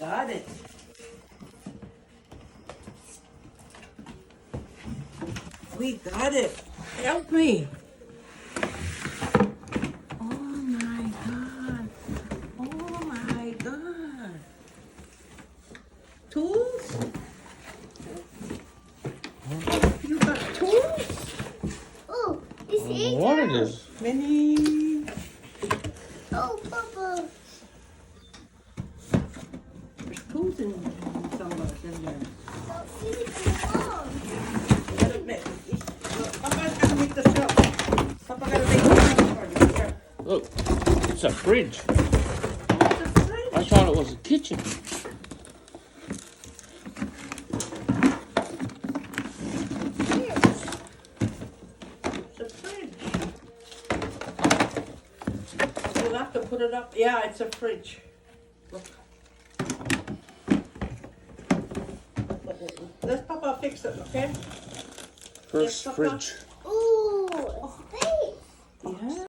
got it. We got it. Help me. Oh my God. Oh my God. Tools? You got tools? Oh, it's I don't know what it is. Many. Oh, Papa. There's tools in some of us in there. Don't see the wall. Papa's gotta make the shelf. Papa gotta make the shelf for you. Here. Look, it's a fridge. Oh, it's a fridge. I thought it was a kitchen. It's a fridge. You'll have to put it up. Yeah, it's a fridge. Look. Let Papa fix it, okay? First Yes, Papa. fridge. Ooh, a space. Yeah.